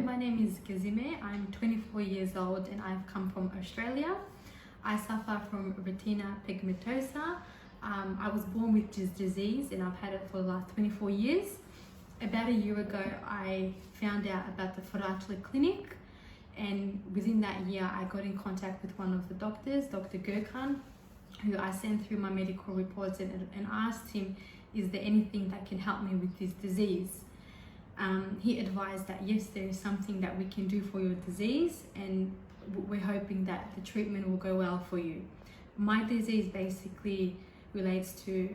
my name is Kazime. I'm 24 years old and I've come from Australia. I suffer from Retinitis Pigmentosa. I was born with this disease and I've had it for the last 24 years. About a year ago, I found out about the Firatli Clinic, and within that year, I got in contact with one of the doctors, Dr. Gurkhan, who I sent through my medical reports and asked him, is there anything that can help me with this disease? He advised that yes, there is something that we can do for your disease, and we're hoping that the treatment will go well for you. My disease basically relates to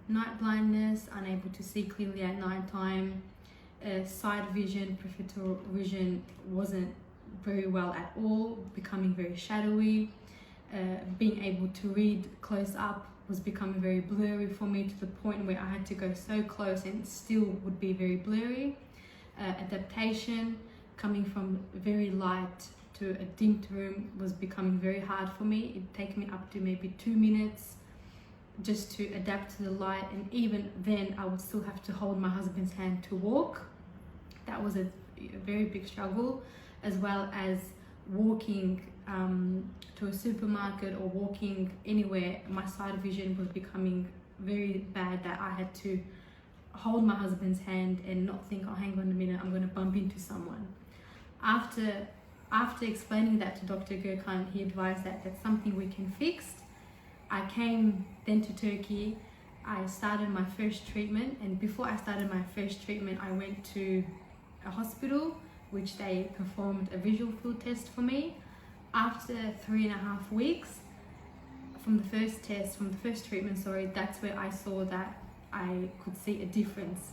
night blindness, unable to see clearly at night time, side vision, peripheral vision wasn't very well at all, becoming very shadowy, being able to read close up was becoming very blurry for me, to the point where I had to go so close and it still would be very blurry. Adaptation, coming from very light to a dimmed room, was becoming very hard for me. It'd take me up to maybe 2 minutes just to adapt to the light, and even then I would still have to hold my husband's hand to walk. That was a very big struggle, as well as walking to a supermarket or walking anywhere. My side vision was becoming very bad, that I had to hold my husband's hand and not think, oh, hang on a minute, I'm going to bump into someone. After explaining that to Dr. Gurkhan, he advised that that's something we can fix. I came then to Turkey. I started my first treatment, and before I started my first treatment, I went to a hospital which they performed a visual field test for me. After 3.5 weeks from the first treatment, that's where I saw that I could see a difference.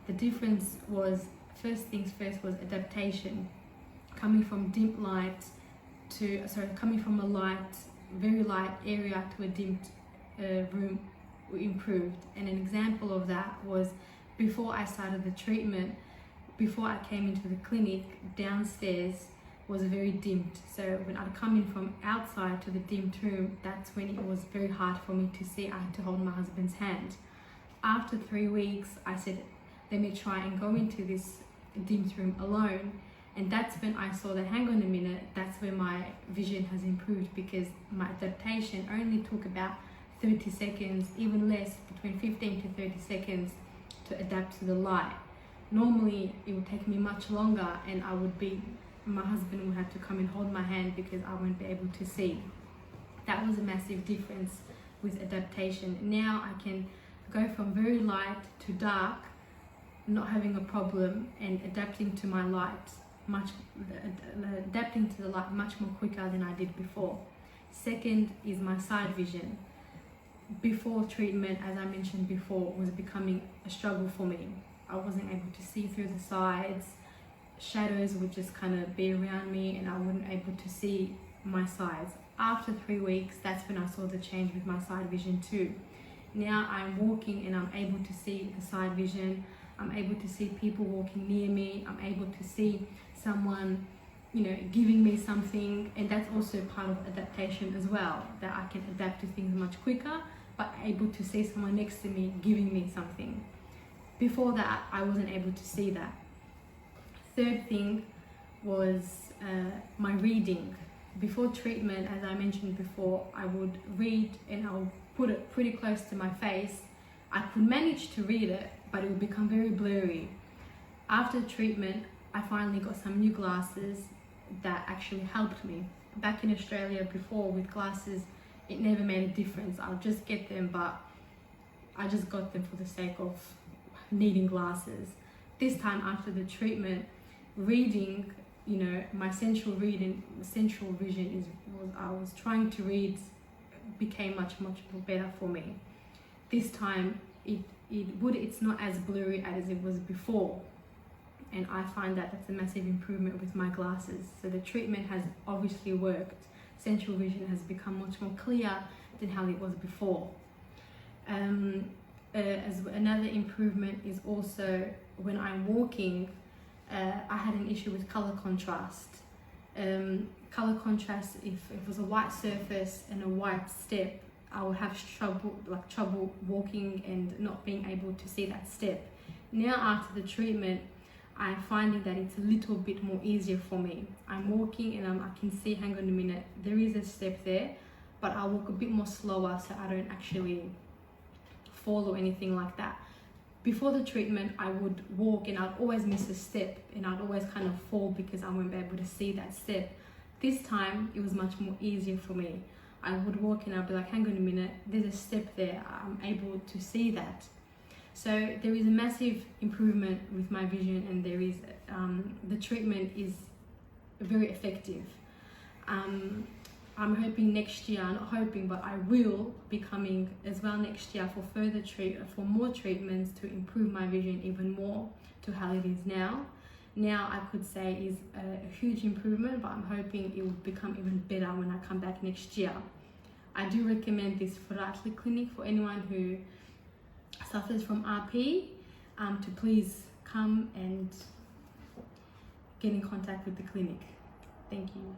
The difference was, first things first, was adaptation. Coming from coming from a very light area to a dimmed room improved. And an example of that was, before I started the treatment, before I came into the clinic, downstairs was very dimmed. So when I'd come in from outside to the dimmed room, that's when it was very hard for me to see. I had to hold my husband's hand. After 3 weeks, I said, let me try and go into this dimmed room alone. And that's when I saw that, hang on a minute, that's where my vision has improved, because my adaptation only took about 30 seconds, even less, between 15 to 30 seconds to adapt to the light. Normally, it would take me much longer, and my husband would have to come and hold my hand because I wouldn't be able to see. That was a massive difference with adaptation. Now I can go from very light to dark, not having a problem, and adapting to my light the light much more quicker than I did before. Second is my side vision. Before treatment, as I mentioned before, was becoming a struggle for me. I wasn't able to see through the sides. Shadows would just kind of be around me and I wasn't able to see my sides. After 3 weeks, that's when I saw the change with my side vision too. Now I'm walking and I'm able to see the side vision. I'm able to see people walking near me. I'm able to see someone, giving me something, and that's also part of adaptation as well, that I can adapt to things much quicker, but able to see someone next to me giving me something. Before that, I wasn't able to see that. Third thing was my reading. Before treatment, as I mentioned before, I would read and I'll put it pretty close to my face. I could manage to read it, but it would become very blurry. After treatment, I finally got some new glasses that actually helped me. Back in Australia before, with glasses, it never made a difference. I'll just get them, but I just got them for the sake of needing glasses. This time, after the treatment, reading, my central vision I was trying to read, became much better for me. This time, it's not as blurry as it was before, and I find that that's a massive improvement with my glasses. So the treatment has obviously worked. Central vision has become much more clear than how it was before. As another improvement is also when I'm walking, I had an issue with color contrast. Color contrast, if it was a white surface and a white step, I would have trouble walking and not being able to see that step. Now after the treatment, I'm finding that it's a little bit more easier for me. I'm walking and I can see, hang on a minute, there is a step there, but I'll walk a bit more slower so I don't actually fall or anything like that. Before the treatment, I would walk and I'd always miss a step and I'd always kind of fall because I wouldn't be able to see that step. This time, it was much more easier for me. I would walk and I'd be like, hang on a minute, there's a step there, I'm able to see that. So there is a massive improvement with my vision, and there is, the treatment is very effective. I'm hoping next year, not hoping, but I will be coming as well next year for more treatments to improve my vision even more to how it is now. Now I could say is a huge improvement, but I'm hoping it will become even better when I come back next year. I do recommend this Firatli Clinic for anyone who suffers from RP, to please come and get in contact with the clinic. Thank you.